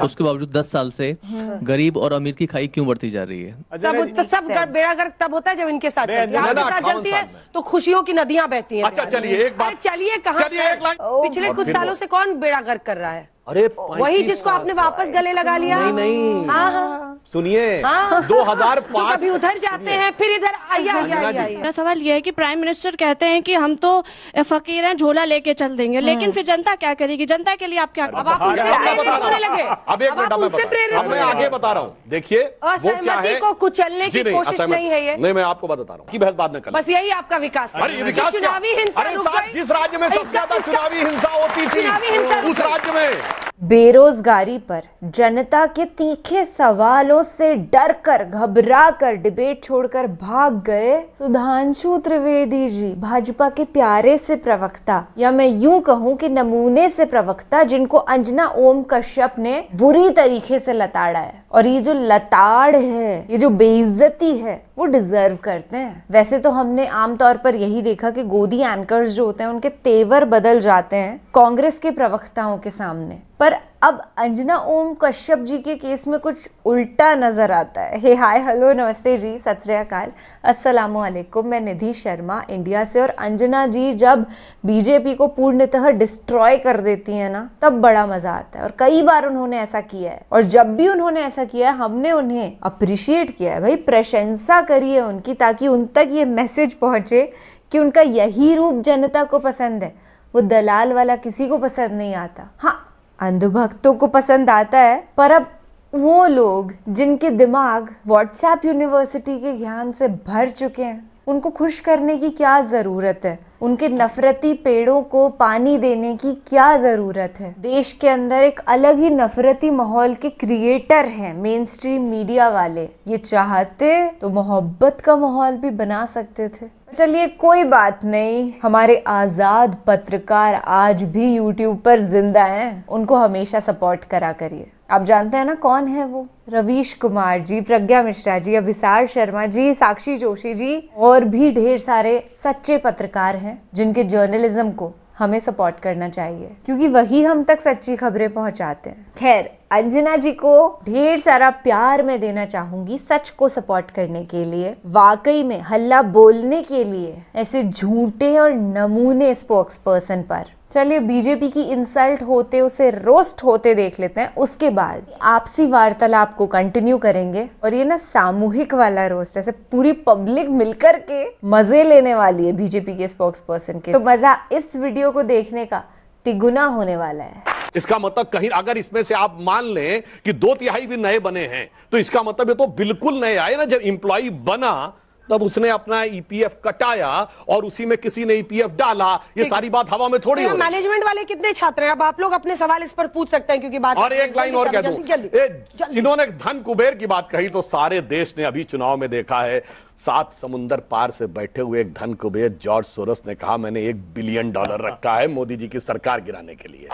उसके बावजूद 10 साल से गरीब और अमीर की खाई क्यों बढ़ती जा रही है? सब बेड़ा गर्क तब होता है जब इनके साथ चलती है, आपके साथ चलती है तो खुशियों की नदियां बहती हैं। अच्छा चलिए एक बात, चलिए कहाँ पिछले कुछ सालों से कौन बेड़ा गर्क कर रहा है? अरे वही जिसको आपने वापस गले लगा लिया। नहीं हाँ हाँ सुनिए, हाँ, 2005 कभी उधर जाते हैं फिर इधर मेरा सवाल ये है कि प्राइम मिनिस्टर कहते हैं कि हम तो फकीर हैं, झोला लेके चल देंगे, लेकिन फिर जनता क्या करेगी? जनता के लिए आप क्या अब आप उनसे प्रेरित होने लगे? अब एक मिनट मैं आगे बता रहा हूँ। देखिए वो क्या है, को कुचलने की कोशिश नहीं है ये। नहीं मैं आपको बता रहा हूँ कि बहस बाद में कर, बस यही आपका विकास है। अरे विकास चुनावी हिंसा, जिस राज्य में सबसे ज्यादा चुनावी हिंसा होती थी उस राज्य में बेरोजगारी पर जनता के तीखे सवालों से डरकर घबराकर डिबेट छोड़कर भाग गए सुधांशु त्रिवेदी जी, भाजपा के प्यारे से प्रवक्ता, या मैं यूं कहूं कि नमूने से प्रवक्ता, जिनको अंजना ओम कश्यप ने बुरी तरीके से लताड़ा है। और ये जो लताड़ है, ये जो बेइज्जती है, वो डिजर्व करते हैं। वैसे तो हमने आमतौर पर यही देखा कि गोदी एंकर्स जो होते हैं उनके तेवर बदल जाते हैं कांग्रेस के प्रवक्ताओं के सामने, पर अब अंजना ओम कश्यप जी के केस में कुछ उल्टा नजर आता है। हे हाय हेलो नमस्ते जी, सत श्री अकाल, अस्सलामु अलैकुम। मैं निधि शर्मा इंडिया से। और अंजना जी जब बीजेपी को पूर्णतः डिस्ट्रॉय कर देती है ना, तब बड़ा मजा आता है। और कई बार उन्होंने ऐसा किया है, और जब भी उन्होंने ऐसा किया है हमने उन्हें अप्रिशिएट किया है। भाई प्रशंसा करिए उनकी, ताकि उन तक ये मैसेज पहुंचे कि उनका यही रूप जनता को पसंद है। वो दलाल वाला किसी को पसंद नहीं आता। हाँ, अंधभक्तों को पसंद आता है, पर अब वो लोग जिनके दिमाग व्हाट्सएप यूनिवर्सिटी के ज्ञान से भर चुके हैं, उनको खुश करने की क्या जरूरत है? उनके नफरती पेड़ों को पानी देने की क्या जरूरत है? देश के अंदर एक अलग ही नफरती माहौल के क्रिएटर हैं मेन स्ट्रीम मीडिया वाले। ये चाहते तो मोहब्बत का माहौल भी बना सकते थे। चलिए कोई बात नहीं, हमारे आजाद पत्रकार आज भी यूट्यूब पर जिंदा हैं, उनको हमेशा सपोर्ट करा करिए। आप जानते हैं ना कौन है वो? रवीश कुमार जी, प्रज्ञा मिश्रा जी, अभिसार शर्मा जी, साक्षी जोशी जी, और भी ढेर सारे सच्चे पत्रकार हैं जिनके जर्नलिज्म को हमें सपोर्ट करना चाहिए, क्योंकि वही हम तक सच्ची खबरें पहुंचाते हैं। खैर, अंजना जी को ढेर सारा प्यार मैं देना चाहूंगी सच को सपोर्ट करने के लिए, वाकई में हल्ला बोलने के लिए, ऐसे झूठे और नमूने स्पोक्स पर्सन पर। चलिए बीजेपी की इंसल्ट होते, उसे रोस्ट होते देख लेते हैं, उसके बाद आपसी वार्तालाप को कंटिन्यू करेंगे। और ये ना सामूहिक वाला रोस्ट, ऐसे पूरी पब्लिक मिलकर के मजे लेने वाली है बीजेपी के स्पोक्स पर्सन के, तो मजा इस वीडियो को देखने का तिगुना होने वाला है। इसका मतलब कहीं अगर इसमें से आप मान लें कि 2/3 भी नए बने हैं, तो इसका मतलब ये तो बिल्कुल नए आए ना। जब एम्प्लॉय बना तब उसने अपना ईपीएफ कटाया और उसी में किसी ने ईपीएफ डाला, ये सारी बात हवा में थोड़ी हो रही है। मैनेजमेंट वाले कितने छात्र हैं? अब आप लोग अपने सवाल इस पर पूछ सकते हैं, क्योंकि बात और एक लाइन और कह दूं, इन्होंने धन कुबेर की बात कही तो सारे देश ने अभी चुनाव में देखा है, 7 समुंदर पार से बैठे हुए एक धन कुबेर जॉर्ज सोरोस ने कहा मैंने $1 बिलियन रखा है मोदी जी की सरकार गिराने के लिए।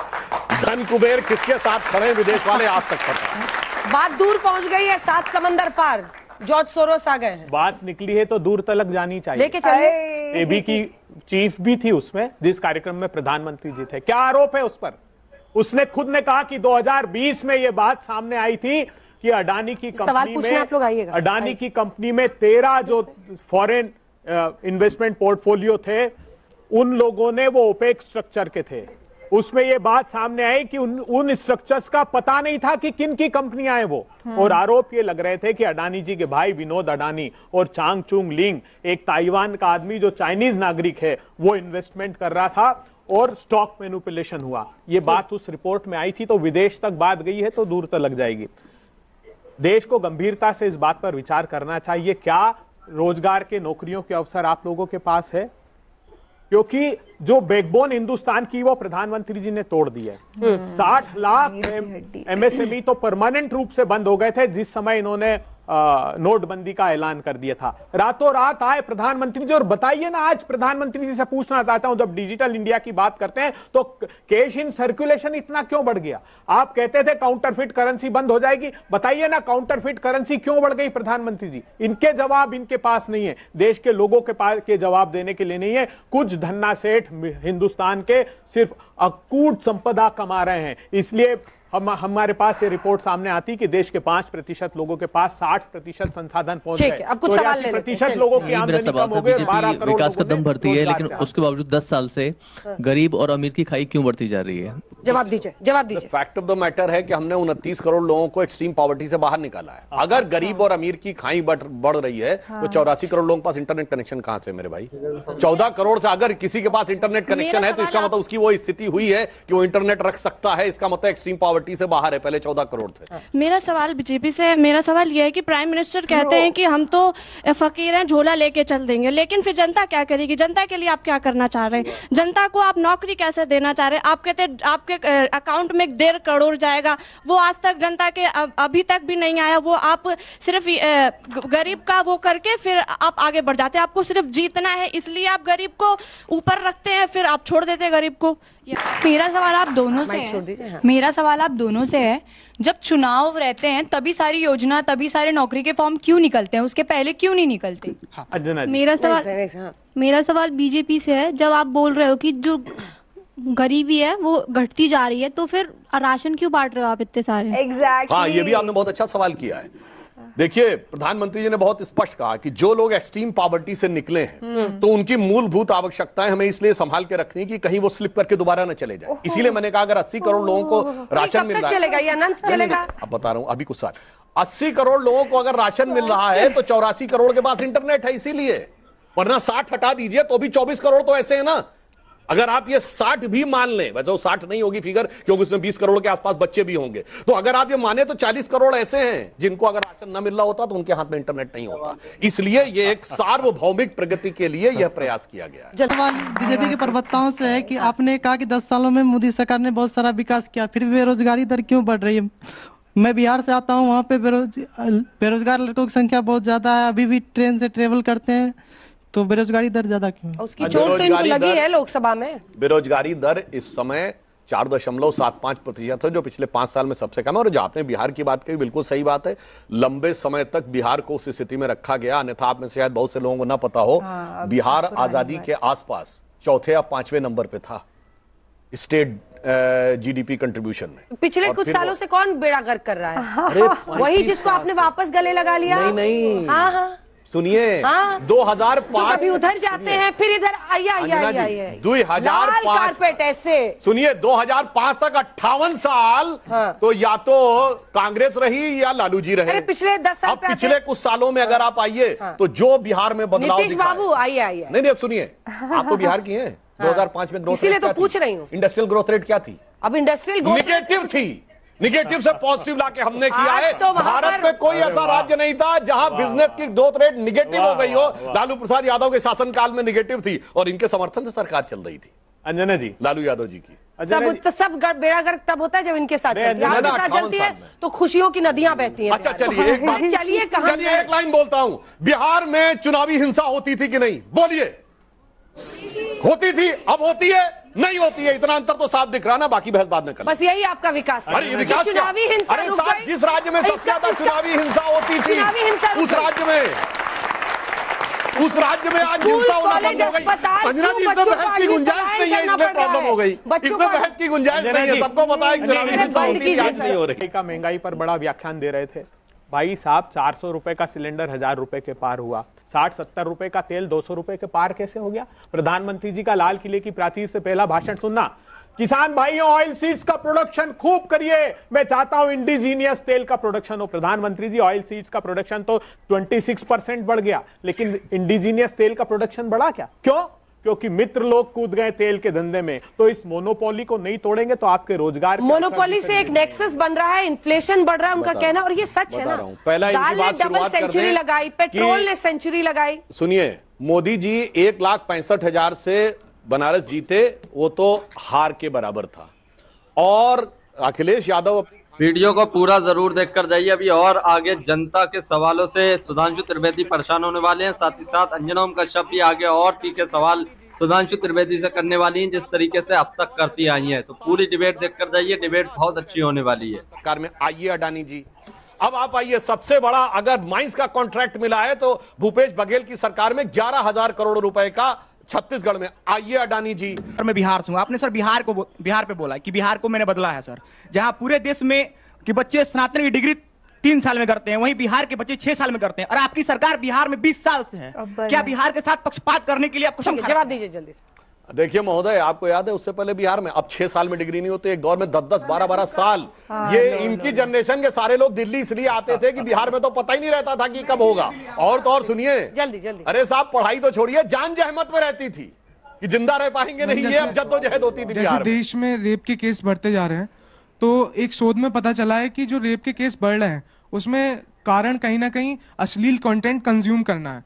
धन कुबेर किसके साथ खड़े विदेश वाले आज तक पता है। बात दूर पहुंच गई है, 7 समंदर पार जॉर्ज सोरोस आ गए हैं। बात निकली है तो दूर तलक जानी चाहिए। लेके चलिए। एबी की चीफ भी थी उसमें, जिस कार्यक्रम में प्रधानमंत्री जी थे। क्या आरोप है उस पर? उसने खुद ने कहा कि 2020 में ये बात सामने आई थी कि अडानी की कंपनी में, आप लोग आइएगा, अडानी की कंपनी में 13 जो फॉरेन इन्वेस्टमेंट पोर्टफोलियो थे, उन लोगों ने वो ओपेक स्ट्रक्चर के थे। उसमें ये बात सामने आई कि उन स्ट्रक्चर्स का पता नहीं था कि किन की कंपनियां हैं वो। और आरोप ये लग रहे थे कि अडानी जी के भाई विनोद अडानी और चांग चुंग लिंग, एक ताइवान का आदमी जो चाइनीज नागरिक है, वो इन्वेस्टमेंट कर रहा था और स्टॉक मैनिपुलेशन हुआ। ये बात उस रिपोर्ट में आई थी, तो विदेश तक बात गई है तो दूर तक लग जाएगी। देश को गंभीरता से इस बात पर विचार करना चाहिए, क्या रोजगार के, नौकरियों के अवसर आप लोगों के पास है? क्योंकि जो बैकबोन हिंदुस्तान की वो प्रधानमंत्री जी ने तोड़ दी है। 60 लाख एमएसएमई तो परमानेंट रूप से बंद हो गए थे जिस समय इन्होंने नोटबंदी का ऐलान कर दिया था। रातों रात आए प्रधानमंत्री जी और बताइए ना, आज प्रधानमंत्री जी से पूछना चाहता हूं, जब डिजिटल इंडिया की बात करते हैं तो कैश इन सर्कुलेशन इतना क्यों बढ़ गया? आप कहते थे काउंटरफिट करेंसी बंद हो जाएगी, बताइए ना काउंटरफिट करेंसी क्यों बढ़ गई प्रधानमंत्री जी? इनके जवाब इनके पास नहीं है, देश के लोगों के पास के जवाब देने के लिए नहीं है। कुछ धन्ना सेठ हिंदुस्तान के सिर्फ अकूट संपदा कमा रहे हैं, इसलिए हमारे पास ये रिपोर्ट सामने आती कि देश के 5% लोगों के पास 60% संसाधन पहुंच गए। अब कुछ सवाल ले लेते हैं। 83% लोगों की आमदनी कम हो गई, 12 करोड़ विकास लोगों कदम ने बढ़ती है, रोजगार लेकिन से उसके बावजूद 10 साल से गरीब और अमीर की खाई क्यों बढ़ती जा रही है? जवाब दीजिए, जवाब दीजिए। फैक्ट ऑफ द मैटर है कि हमने 29 करोड़ लोगों को एक्सट्रीम पॉवर्टी से बाहर निकाला है। अगर गरीब और अमीर की खाई बढ़ रही है तो 84 करोड़ लोगों के पास इंटरनेट कनेक्शन कहां से मेरे भाई? 14 करोड़ से अगर किसी के पास इंटरनेट कनेक्शन है तो इसका मतलब उसकी वो स्थिति हुई है कि वो इंटरनेट रख सकता है, इसका मतलब एक्सट्रीम पॉवर्टी से बाहर है। पहले 14 करोड़ थे। मेरा सवाल बीजेपी से, मेरा सवाल यह है कि प्राइम मिनिस्टर कहते हैं कि हम तो फकीर हैं, झोला लेके चल देंगे, लेकिन फिर जनता क्या करेगी? जनता के लिए आप क्या करना चाह रहे हैं? जनता को आप नौकरी कैसे देना चाह रहे हैं? आप कहते हैं आपके अकाउंट में 1.5 करोड़ जाएगा, वो आज तक जनता के अभी तक भी नहीं आया। वो आप सिर्फ गरीब का वो करके फिर आप आगे बढ़ जाते हैं। आपको सिर्फ जीतना है, इसलिए आप गरीब को ऊपर रखते हैं, फिर आप छोड़ देते हैं गरीब को। मेरा सवाल आप दोनों से है। मेरा सवाल आप दोनों से है, जब चुनाव रहते हैं तभी सारी योजना, तभी सारे नौकरी के फॉर्म क्यों निकलते हैं? उसके पहले क्यों नहीं निकलते? मेरा सवाल बीजेपी से है। जब आप बोल रहे हो कि जो गरीबी है वो घटती जा रही है, तो फिर राशन क्यों बांट रहे हो आप इतने सारे? एग्जैक्टली। हाँ, ये भी आपने बहुत अच्छा सवाल किया है। देखिए, प्रधानमंत्री जी ने बहुत स्पष्ट कहा कि जो लोग एक्सट्रीम पॉवर्टी से निकले हैं तो उनकी मूलभूत आवश्यकताएं हमें इसलिए संभाल के रखनी कि कहीं वो स्लिप करके दोबारा न चले जाए। इसीलिए मैंने कहा अगर 80 करोड़ लोगों को राशन मिल रहा है, चलेगा या अनंत चलेगा? अब बता रहा हूं, अभी कुछ साल 80 करोड़ लोगों को अगर राशन मिल रहा है तो 84 करोड़ के पास इंटरनेट है, इसीलिए। वरना 60 हटा दीजिए तो भी 24 करोड़ तो ऐसे है ना। अगर आप ये 60 भी मान लें, वैसे वो 60 नहीं होगी फिगर क्योंकि उसमें 20 करोड़ के आसपास बच्चे भी होंगे, तो अगर आप ये माने तो 40 करोड़ ऐसे हैं जिनको अगर राशन न मिल रहा होता तो उनके हाथ में इंटरनेट नहीं होता। इसलिए ये एक सार्वभौमिक प्रगति के लिए यह प्रयास किया गया है। सवाल बीजेपी के प्रवक्ताओं से है कि आपने कहा कि 10 सालों में मोदी सरकार ने बहुत सारा विकास किया, फिर बेरोजगारी दर क्यों बढ़ रही है? मैं बिहार से आता हूँ, वहाँ पे बेरोजगार लड़कों की संख्या बहुत ज्यादा है, अभी भी ट्रेन से ट्रेवल करते हैं, तो बेरोजगारी दर ज्यादा क्यों? उसकी चोट तो इनको लगी है लोकसभा में। बेरोजगारी दर इस समय 4.75% है, जो पिछले 5 साल में सबसे कम है। और जो आपने बिहार की बात कही, बिल्कुल सही बात है। लंबे समय तक बिहार को उस स्थिति में रखा गया, अन्यथा आप में से शायद बहुत से लोगों को ना पता हो, बिहार आजादी के आसपास 4थे या 5वें नंबर पे था स्टेट जीडीपी कंट्रीब्यूशन में। पिछले कुछ सालों से कौन बेड़ा गर्क कर रहा है? वही जिसको आपने वापस गले लगा लिया। नहीं, हाँ हाँ, सुनिए, 2005 कभी उधर जाते हैं फिर इधर आइए 2005 कारपेट ऐसे। सुनिए, 2005 तक 58 साल तो या तो कांग्रेस रही या लालू जी रहे। पिछले 10 साल अब पिछले कुछ सालों में अगर आप आइए तो जो बिहार में बदलाव नीतीश बाबू आइए। नहीं, अब सुनिए, आप तो बिहार की हैं। 2005 में ग्रोथ इसीलिए तो पूछ रही हूँ। इंडस्ट्रियल ग्रोथ रेट क्या थी? अब इंडस्ट्रियल ग्रोथ निगेटिव थी। निगेटिव से पॉजिटिव लाके हमने किया है। तो भारत में कोई ऐसा राज्य नहीं था जहां बिजनेस की ग्रोथ रेट निगेटिव हो गई हो। लालू प्रसाद यादव के शासनकाल में निगेटिव थी और इनके समर्थन से सरकार चल रही थी। अंजना जी, लालू यादव जी की सब बेड़ा गर्क तब होता है जब इनके साथ चलती है। आपके साथ चलती है तो खुशियों की नदियां बहती हैं। अच्छा, चलिए एक बात, चलिए एक लाइन बोलता हूं। बिहार में चुनावी हिंसा होती थी कि नहीं? बोलिए। होती थी, अब होती है, नहीं होती है? इतना अंतर तो साफ दिख रहा ना, बाकी बहस बाद में कर। बस यही आपका विकास है। अरे ये विकास क्या? चुनावी हिंसा अरे साहब, जिस राज्य में सबसे ज्यादा चुनावी हिंसा होती थी उस राज्य में आज हिंसा होना बंद हो गई। अंजना जी, इसमें बहस की गुंजाइश नहीं है, इसमें प्रॉब्लम हो गई। इसमें बहस की गुंजाइश नहीं है, सबको पता है चुनावी हिंसा होती थी, आज नहीं हो रही। का महंगाई पर बड़ा व्याख्यान दे रहे थे भाई साहब। 400 रुपए का सिलेंडर 1000 रुपए के पार हुआ। 60-70 रुपए का तेल 200 रुपए के पार कैसे हो गया? प्रधानमंत्री जी का लाल किले की प्राचीर से पहला भाषण सुनना, किसान भाइयों ऑयल सीड्स का प्रोडक्शन खूब करिए, मैं चाहता हूं इंडिजीनियस तेल का प्रोडक्शन हो। प्रधानमंत्री जी, ऑयल सीड्स का प्रोडक्शन तो 26% बढ़ गया, लेकिन इंडिजीनियस तेल का प्रोडक्शन बढ़ा क्या? क्यों? क्योंकि मित्र लोग कूद गए तेल के धंधे में। तो इस मोनोपोली को नहीं तोड़ेंगे तो आपके रोजगार, मोनोपोली से एक नेक्सेस बन रहा है, इन्फ्लेशन बढ़ रहा है उनका कहना, और ये सच है ना। पहला दाल ने डबल सेंचुरी लगाई, पेट्रोल ने सेंचुरी लगाई। सुनिए, मोदी जी 1,65,000 से बनारस जीते, वो तो हार के बराबर था। और अखिलेश यादव, वीडियो को पूरा जरूर देखकर जाइए। अभी और आगे जनता के सवालों से सुधांशु त्रिवेदी परेशान होने वाले हैं, साथ ही साथ अंजना ओम कश्यप भी आगे और तीखे सवाल सुधांशु त्रिवेदी से करने वाली हैं, जिस तरीके से अब तक करती आई हैं। तो पूरी डिबेट देखकर जाइए, डिबेट बहुत अच्छी होने वाली है। सरकार में आइए अडानी जी, अब आप आइए। सबसे बड़ा अगर माइंस का कॉन्ट्रैक्ट मिला है तो भूपेश बघेल की सरकार में 11,000 करोड़ रुपए का छत्तीसगढ़ में। आइए अडानी जी। मैं बिहार से हूँ। आपने सर बिहार पे बोला कि बिहार को मैंने बदला है सर, जहाँ पूरे देश में कि बच्चे स्नातक की डिग्री 3 साल में करते हैं, वहीं बिहार के बच्चे 6 साल में करते हैं। और आपकी सरकार बिहार में 20 साल से है। क्या बिहार के साथ पक्षपात करने के लिए आप कसम? जवाब दीजिए जल्दी से। देखिए महोदय, आपको याद है उससे पहले बिहार में अब 6 साल में डिग्री नहीं होती, एक दौर में 10-10, 12-12 साल। ये इनकी जनरेशन के सारे लोग दिल्ली इसलिए आते थे कि बिहार में तो पता ही नहीं रहता था कि कब होगा। और तो और सुनिए, जल्दी जल्दी। अरे साहब, पढ़ाई तो छोड़िए, जान जहमत में रहती थी कि जिंदा रह पाएंगे नहीं, ये अब जद्दोजहद होती थी बिहार में। देश में रेप के केस बढ़ते जा रहे हैं, तो एक शोध में पता चला है कि जो रेप के केस बढ़ रहे हैं उसमें कारण कहीं ना कहीं अश्लील कंटेंट कंज्यूम करना है।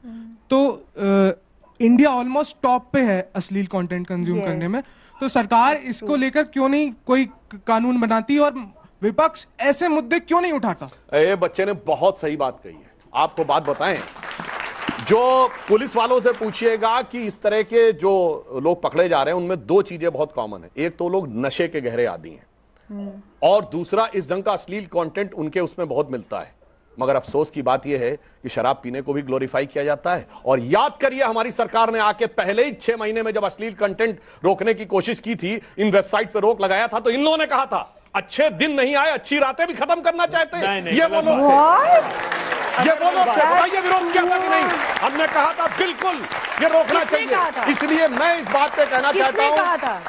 तो इंडिया ऑलमोस्ट टॉप पे है अश्लील कंटेंट कंज्यूम करने में। तो सरकार इसको लेकर क्यों नहीं कोई कानून बनाती और विपक्ष ऐसे मुद्दे क्यों नहीं उठाता? ये बच्चे ने बहुत सही बात कही है। आपको बात बताएं, जो पुलिस वालों से पूछिएगा कि इस तरह के जो लोग पकड़े जा रहे हैं उनमें 2 चीजें बहुत कॉमन है। एक तो लोग नशे के गहरे आदी हैं, और दूसरा इस ढंग का अश्लील कंटेंट उनके उसमें बहुत मिलता है। मगर अफसोस की बात यह है कि शराब पीने को भी ग्लोरीफाई किया जाता है। और याद करिए, हमारी सरकार ने आके पहले ही 6 महीने में जब अश्लील कंटेंट रोकने की कोशिश की थी, इन वेबसाइट पर रोक लगाया था, तो इन लोगों ने कहा था अच्छे दिन नहीं आए, अच्छी रातें भी खत्म करना चाहते हैं। ये वो लोग थे, ये वो लोग थे। बताइए विरोध किया था कि नहीं? हमने कहा था बिल्कुल ये रोकना चाहिए। इसलिए मैं इस बात पे कहना चाहता हूं,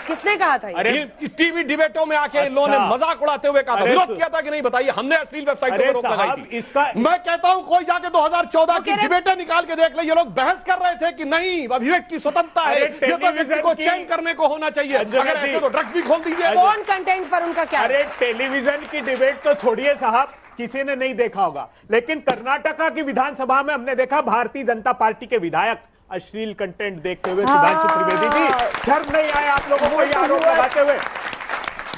किसने कहा था? अरे टीवी डिबेटों में आके इन लोगों ने मजाक उड़ाते हुए कहा था। विरोध किया था कि नहीं? बताइए। हमने अश्लील वेबसाइट पर रोक लगाई थी। मैं कहता हूं कोई जाके 2014 की डिबेटें निकाल के देख ले। ये लोग बहस कर रहे थे कि नहीं, अभिव्यक्ति की स्वतंत्रता है, ये तो व्यक्ति को चयन करने को होना चाहिए। अगर ऐसे तो ड्रग्स भी खोल दीजिए। कौन कंटेंट पर उनका क्या? अरे टेलीविजन की डिबेट तो छोड़िए साहब, किसी ने नहीं देखा होगा, लेकिन कर्नाटका की विधानसभा में हमने देखा भारतीय जनता पार्टी के विधायक अश्लील कंटेंट देखते हुए। सुधांशु त्रिवेदी जी, शर्म नहीं आया आप लोगों को ये आरोप लगाते हुए?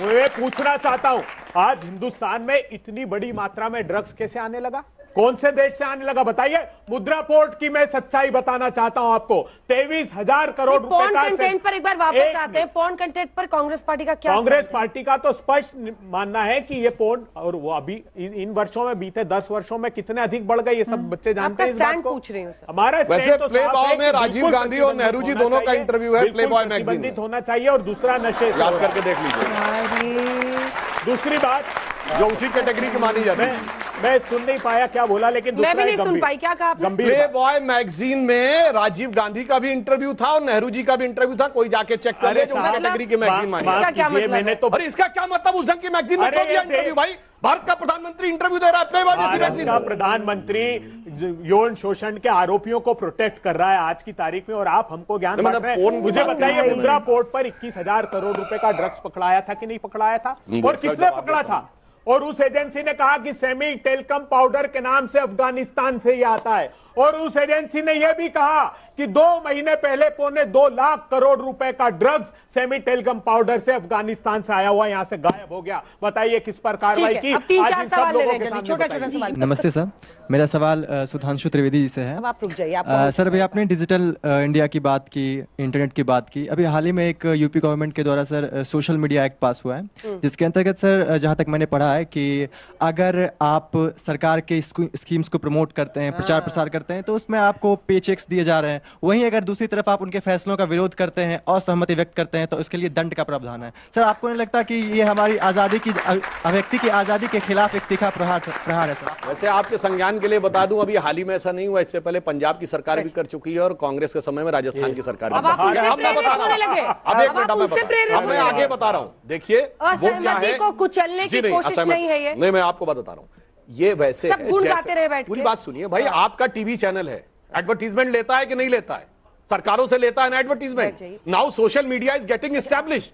मैं पूछना चाहता हूं, आज हिंदुस्तान में इतनी बड़ी मात्रा में ड्रग्स कैसे आने लगा? कौन से देश से आने लगा बताइए? मुद्रा पोर्ट की मैं सच्चाई बताना चाहता हूं आपको। 23,000 करोड़ रुपए का कंटेंट पर एक बार वापस आते हैं। पोर्न कंटेंट पर कांग्रेस पार्टी का क्या? कांग्रेस पार्टी का तो स्पष्ट मानना है कि ये पोर्न, और वो अभी इन वर्षों में, बीते 10 वर्षों में कितने अधिक बढ़ गए, ये सब बच्चे जानते हैं। इस बात को पूछ रही हूं सर। हमारा वैसे प्ले बॉय में राजीव गांधी और नेहरू जी दोनों का इंटरव्यू है प्ले बॉय मैगजीन में, होना चाहिए। और दूसरा नशे से याद करके देख लीजिए। दूसरी बात जो उसी कैटेगरी की मानी जाती है, मैं सुन नहीं पाया क्या बोला, लेकिन मैं भी नहीं सुन पाई। क्या कहा आपने? प्ले बॉय मैगजीन में राजीव गांधी का भी इंटरव्यू था और नेहरू जी का भी इंटरव्यू था। कोई जाके चेक कर ले, जो उस कैटेगरी की मैगजीन मानी। इसका क्या मतलब? मैंने तो, अरे इसका क्या मतलब? उस ढंग की मैगजीन में क्यों दिया इंटरव्यू भाई? भारत का प्रधानमंत्री इंटरव्यू दे रहा है प्ले बॉय जैसी मैगजीन में। प्रधानमंत्री यौन शोषण के आरोपियों को प्रोटेक्ट कर रहा है आज की तारीख में, और आप हमको ज्ञान बांट रहे हैं। मुझे बताइए, मुद्रा पोर्ट पर 21,000 करोड़ रुपए का ड्रग्स पकड़ाया था कि नहीं पकड़ाया था? और किसने पकड़ा था? और उस एजेंसी ने कहा कि सेमी टेलकम पाउडर के नाम से अफगानिस्तान से ये आता है। और उस एजेंसी ने यह भी कहा कि 2 महीने पहले 2.25 लाख करोड़ रुपए का ड्रग्स सेमी टेलकम पाउडर से अफगानिस्तान से आया हुआ यहां से गायब हो गया। बताइए किस पर कार्रवाई की? अब 3-4 सवाल ले रहे हैं, छोटा-छोटा सवाल। नमस्ते सर, मेरा सवाल सुधांशु त्रिवेदी जी से है। अब आप रुक जाइए। सर, अभी आपने डिजिटल इंडिया की बात की, इंटरनेट की बात की। अभी हाल ही में एक यूपी गवर्नमेंट के द्वारा सर सोशल मीडिया एक्ट पास हुआ है, जिसके अंतर्गत सर जहां तक मैंने पढ़ा है कि अगर आप सरकार के स्कीम्स को प्रमोट करते हैं, प्रचार प्रसार करते हैं, तो उसमें आपको पे चेक्स दिए जा रहे हैं। वहीं अगर दूसरी तरफ आप उनके फैसलों का विरोध करते हैं, असहमति व्यक्त करते हैं, तो इसके लिए दंड का प्रावधान है। सर, आपको नहीं लगता कि ये हमारी आजादी की, अभिव्यक्ति की आजादी के खिलाफ एक तीखा प्रहार है सर? वैसे आपके संज्ञान के लिए बता दूं, अभी हाल ही में ऐसा नहीं हुआ। इससे पहले पंजाब की सरकार भी कर चुकी है और कांग्रेस के समय में राजस्थान की सरकार भी। अब आप उनसे प्रेरित होने लगे। अब एक मिनट मैं आगे बता रहा हूं। देखिए वो क्या है, को कुचलने की कोशिश नहीं है ये। नहीं, मैं आपको बता रहा हूं। ये वैसे सब गुण गाते रहे बैठ के। पूरी बात सुनिए भाई। आपका टीवी चैनल है, एडवर्टीजमेंट लेता है कि नहीं लेता है? सरकारों से लेता है ना advertisement. Now social media is getting established.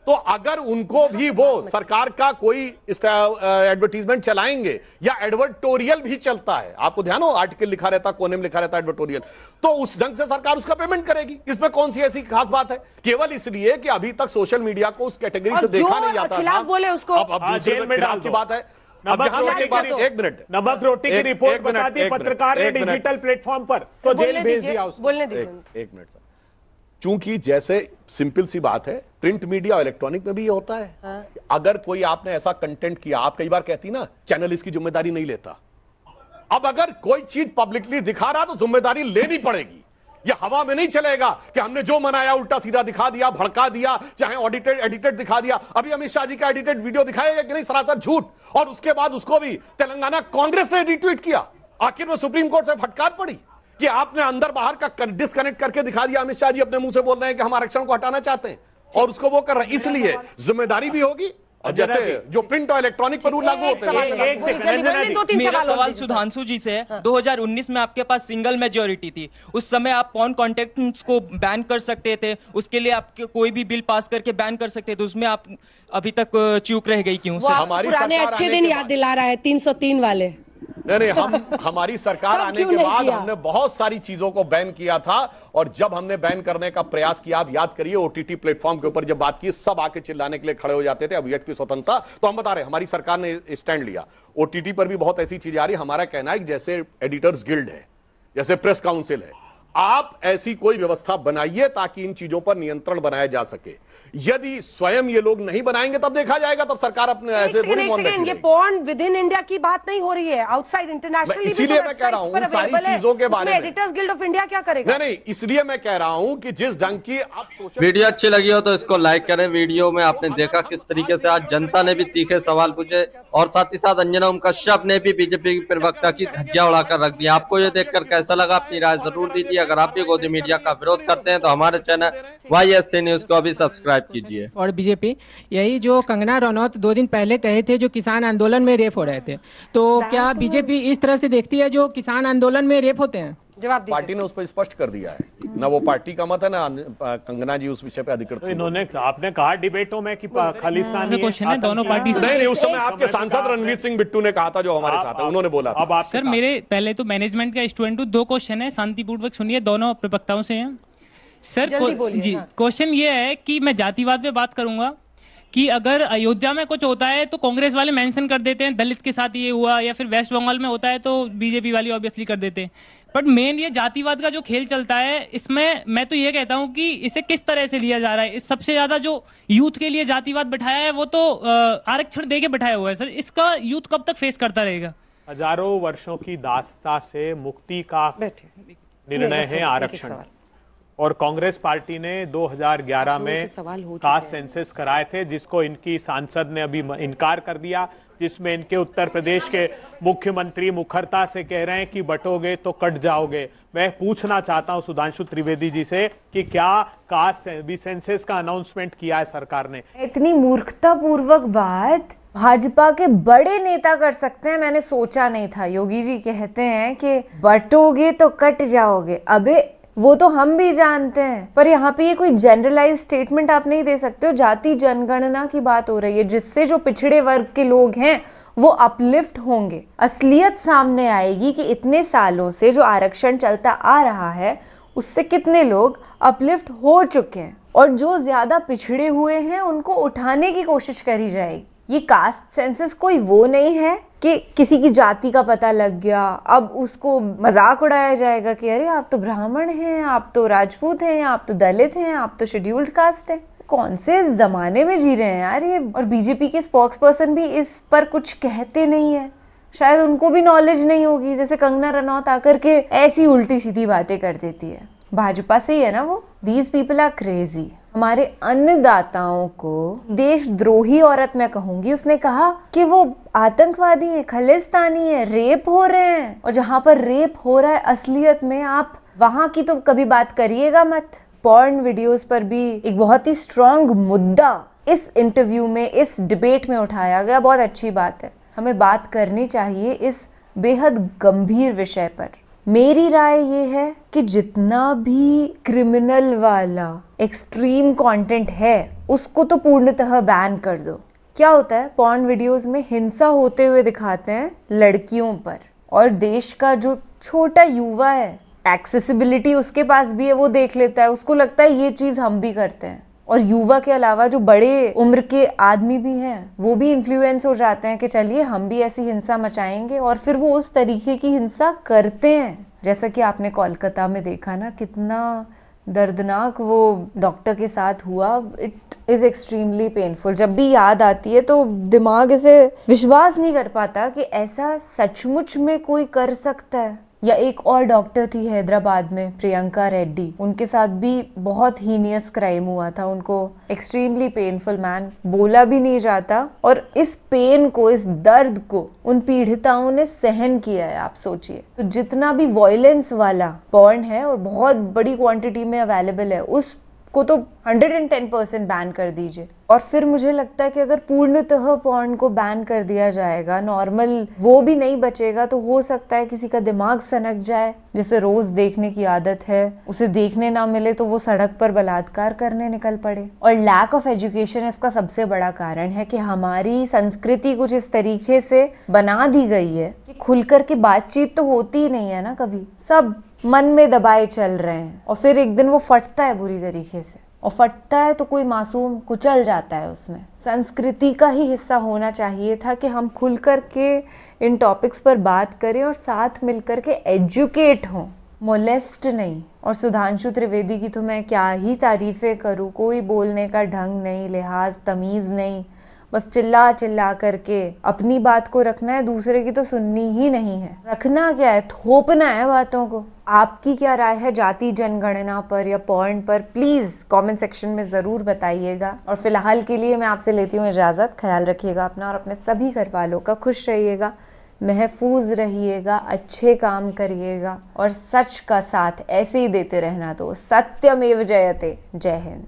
तो अगर उनको भी वो सरकार का कोई एडवर्टीजमेंट चलाएंगे या एडवर्टोरियल भी चलता है, आपको ध्यान हो आर्टिकल लिखा रहता, कोने में लिखा रहता एडवर्टोरियल, तो उस ढंग से सरकार उसका पेमेंट करेगी। इसमें कौन सी ऐसी खास बात है? केवल इसलिए कि अभी तक सोशल मीडिया को उस कैटेगरी से देखा नहीं जाता। खिलाफ बोले उसको, अब जेल में खिलाफ की बात है। एक मिनट, नमक रोटी की रिपोर्ट बता दी पत्रकार ने डिजिटल प्लेटफॉर्म पर, तो जेल भेज दिया उसको। बोलने दीजिए। एक मिनट सर, चूंकि जैसे सिंपल सी बात है, प्रिंट मीडिया और इलेक्ट्रॉनिक में भी ये होता है। हाँ। अगर कोई आपने ऐसा कंटेंट किया, आप कई बार कहती ना चैनल इसकी जिम्मेदारी नहीं लेता। अब अगर कोई चीज पब्लिकली दिखा रहा तो जिम्मेदारी लेनी पड़ेगी। ये हवा में नहीं चलेगा कि हमने जो मनाया उल्टा सीधा दिखा दिया, भड़का दिया, चाहे ऑडिटेड एडिटेड दिखा दिया। अभी अमित शाह जी का एडिटेड वीडियो दिखाएगा कि नहीं? सरासर झूठ। और उसके बाद उसको भी तेलंगाना कांग्रेस ने रिट्वीट किया। आखिर में सुप्रीम कोर्ट से फटकार पड़ी कि आपने अंदर बाहर का डिस्कनेक्ट करके दिखा दिया। अमित शाह जी अपने मुंह से बोल रहे हैं कि हम आरक्षण को हटाना चाहते हैं और उसको वो कर रहे हैं। इसलिए जिम्मेदारी भी होगी, और जैसे जो प्रिंट और इलेक्ट्रॉनिक पर रूल लागू होते हैं। मेरा सवाल सुधांशु जी से है। 2019 में आपके पास सिंगल मेजॉरिटी थी, उस समय आप पॉर्न कॉन्टेंट्स को बैन कर सकते थे, उसके लिए आप कोई भी बिल पास करके बैन कर सकते थे, उसमें आप अभी तक चूक रह गई क्यों? हमारी पुराने अच्छे दिन याद दिला रहा है 303 वाले। नहीं, हमारी सरकार आने के बाद हमने बहुत सारी चीजों को बैन किया था, और जब हमने बैन करने का प्रयास किया, आप याद करिए ओटीटी प्लेटफॉर्म के ऊपर जब बात की, सब आके चिल्लाने के लिए खड़े हो जाते थे, अभिव्यक्ति की स्वतंत्रता। तो हम बता रहे हैं हमारी सरकार ने स्टैंड लिया। ओटीटी पर भी बहुत ऐसी चीजें आ रही। हमारा कहना है कि जैसे एडिटर्स गिल्ड है, जैसे प्रेस काउंसिल है, आप ऐसी कोई व्यवस्था बनाइए ताकि इन चीजों पर नियंत्रण बनाया जा सके। यदि स्वयं ये लोग नहीं बनाएंगे तब देखा जाएगा, तब सरकार अपने ऐसे थोड़ी मौन रखेगी। ये पॉर्न विद इन इंडिया की बात नहीं हो रही है, आउटसाइड इंटरनेशनल। इसीलिए मैं कह रहा हूं सारी चीजों के बारे में एडिटर्स गिल्ड ऑफ इंडिया क्या करेगा? नहीं, इसलिए मैं कह रहा हूं कि जिस ढंग की आप वीडियो अच्छी लगी हो तो इसको लाइक करें। वीडियो में आपने देखा किस तरीके से आज जनता ने भी तीखे सवाल पूछे, और साथ ही साथ अंजना ओम कश्यप ने भी बीजेपी की प्रवक्ता की धज्जियां उड़ाकर रख दी। आपको ये देखकर कैसा लगा? अपनी राय जरूर दीजिए। अगर आप भी गोदी मीडिया का विरोध करते हैं तो हमारे चैनल YST न्यूज को अभी सब्सक्राइब कीजिए। और बीजेपी यही जो कंगना रनौत 2 दिन पहले कहे थे जो किसान आंदोलन में रेप हो रहे थे, तो क्या बीजेपी इस तरह से देखती है जो किसान आंदोलन में रेप होते हैं? जवाब दीजिए। पार्टी ने उस पर स्पष्ट कर दिया है, ना वो पार्टी का मत है, ना कंगना जी उस विषय पे अधिकृत। तो इन्होंने आपने कहा डिबेटों में कि खालिस्तानी क्वेश्चन है दोनों पार्टी। नहीं, उस समय आपके सांसद रणवीर सिंह बिट्टू ने कहा था, जो हमारे साथ है, उन्होंने बोला था। अब आप सर, मेरे पहले तो मैनेजमेंट का स्टूडेंट हूँ, 2 क्वेश्चन है, शांतिपूर्वक सुनिए, दोनों प्रवक्ताओं से हैं। सर जी, क्वेश्चन ये है कि मैं जातिवाद पे बात करूंगा कि अगर अयोध्या में कुछ होता है तो कांग्रेस वाले मेंशन कर देते हैं दलित के साथ ये हुआ, या फिर वेस्ट बंगाल में होता है तो बीजेपी वाले ऑब्वियसली कर देते हैं। बट मेन ये जातिवाद का जो खेल चलता है, इसमें मैं तो ये कहता हूं कि इसे किस तरह से लिया जा रहा है। सबसे ज्यादा जो यूथ के लिए जातिवाद बैठाया है वो तो आरक्षण दे के बैठाया हुआ है। सर, इसका यूथ कब तक फेस करता रहेगा? हजारों वर्षों की दास्ता से मुक्ति का निर्णय है आरक्षण, और कांग्रेस पार्टी ने 2011 में कास्ट सेंसस कराए थे, जिसको इनकी सांसद ने अभी इनकार कर दिया, जिसमें इनके उत्तर प्रदेश के मुख्यमंत्री मुखरता से कह रहे हैं कि बटोगे तो कट जाओगे। मैं पूछना चाहता हूं सुधांशु त्रिवेदी जी से कि क्या कास्ट सेंसस का अनाउंसमेंट किया है सरकार ने? इतनी मूर्खतापूर्वक बात भाजपा के बड़े नेता कर सकते हैं, मैंने सोचा नहीं था। योगी जी कहते हैं कि बटोगे तो कट जाओगे। अबे वो तो हम भी जानते हैं, पर यहाँ पे ये कोई जनरलाइज स्टेटमेंट आप नहीं दे सकते हो। जाति जनगणना की बात हो रही है, जिससे जो पिछड़े वर्ग के लोग हैं वो अपलिफ्ट होंगे। असलियत सामने आएगी कि इतने सालों से जो आरक्षण चलता आ रहा है उससे कितने लोग अपलिफ्ट हो चुके हैं, और जो ज्यादा पिछड़े हुए हैं उनको उठाने की कोशिश करी जाएगी। ये कास्ट सेंसस कोई वो नहीं है कि किसी की जाति का पता लग गया, अब उसको मजाक उड़ाया जाएगा कि अरे आप तो ब्राह्मण हैं, आप तो राजपूत हैं, आप तो दलित हैं, आप तो शेड्यूल्ड कास्ट है। कौन से जमाने में जी रहे हैं यार ये। और बीजेपी के स्पोक्स पर्सन भी इस पर कुछ कहते नहीं है, शायद उनको भी नॉलेज नहीं होगी। जैसे कंगना रनौत आकर के ऐसी उल्टी सीधी बातें कर देती है। भाजपा से ही है ना वो। These people are crazy. हमारे अन्नदाताओं को देशद्रोही औरत मैं कहूंगी, उसने कहा कि वो आतंकवादी है, खालिस्तानी है, रेप हो रहे हैं। और जहां पर रेप हो रहा है असलियत में, आप वहां की तो कभी बात करिएगा मत। पॉर्न वीडियोस पर भी एक बहुत ही स्ट्रॉन्ग मुद्दा इस इंटरव्यू में, इस डिबेट में उठाया गया। बहुत अच्छी बात है, हमें बात करनी चाहिए इस बेहद गंभीर विषय पर। मेरी राय ये है कि जितना भी क्रिमिनल वाला एक्सट्रीम कंटेंट है उसको तो पूर्णतः बैन कर दो। क्या होता है, पॉर्न वीडियोस में हिंसा होते हुए दिखाते हैं लड़कियों पर, और देश का जो छोटा युवा है, एक्सेसिबिलिटी उसके पास भी है, वो देख लेता है, उसको लगता है ये चीज हम भी करते हैं। और युवा के अलावा जो बड़े उम्र के आदमी भी हैं वो भी इन्फ्लुएंस हो जाते हैं कि चलिए हम भी ऐसी हिंसा मचाएंगे, और फिर वो उस तरीके की हिंसा करते हैं। जैसा कि आपने कोलकाता में देखा ना, कितना दर्दनाक वो डॉक्टर के साथ हुआ। It is extremely painful. जब भी याद आती है तो दिमाग इसे विश्वास नहीं कर पाता कि ऐसा सचमुच में कोई कर सकता है। या एक और डॉक्टर थी हैदराबाद में, प्रियंका रेड्डी, उनके साथ भी बहुत हीनियस क्राइम हुआ था। उनको एक्सट्रीमली पेनफुल मैन, बोला भी नहीं जाता, और इस पेन को, इस दर्द को उन पीड़िताओं ने सहन किया है। आप सोचिए, तो जितना भी वॉयलेंस वाला पॉर्न है और बहुत बड़ी क्वांटिटी में अवेलेबल है, उस को तो 110% बैन कर दीजिए। और फिर मुझे लगता है कि अगर पूर्णतः पॉर्न को बैन कर दिया जाएगा, नॉर्मल वो भी नहीं बचेगा, तो हो सकता है किसी का दिमाग सनक जाए, जिसे रोज देखने की आदत है, उसे देखने ना मिले तो वो सड़क पर बलात्कार करने निकल पड़े। और लैक ऑफ एजुकेशन इसका सबसे बड़ा कारण है कि हमारी संस्कृति कुछ इस तरीके से बना दी गई है कि खुलकर के बातचीत तो होती ही नहीं है ना, कभी सब मन में दबाए चल रहे हैं, और फिर एक दिन वो फटता है बुरी तरीके से, और फटता है तो कोई मासूम कुचल जाता है उसमें। संस्कृति का ही हिस्सा होना चाहिए था कि हम खुल कर के इन टॉपिक्स पर बात करें और साथ मिलकर के एजुकेट हों, मोलेस्ट नहीं। और सुधांशु त्रिवेदी की तो मैं क्या ही तारीफें करूँ, कोई बोलने का ढंग नहीं, लिहाज तमीज़ नहीं, बस चिल्ला चिल्ला करके अपनी बात को रखना है, दूसरे की तो सुननी ही नहीं है। रखना क्या है, थोपना है बातों को। आपकी क्या राय है जाति जनगणना पर या पॉर्न पर, प्लीज कमेंट सेक्शन में जरूर बताइएगा। और फिलहाल के लिए मैं आपसे लेती हूँ इजाजत। ख्याल रखिएगा अपना और अपने सभी घर वालों का, खुश रहिएगा, महफूज रहिएगा, अच्छे काम करिएगा और सच का साथ ऐसे ही देते रहना। तो सत्यमेव जयते। जय हिंद।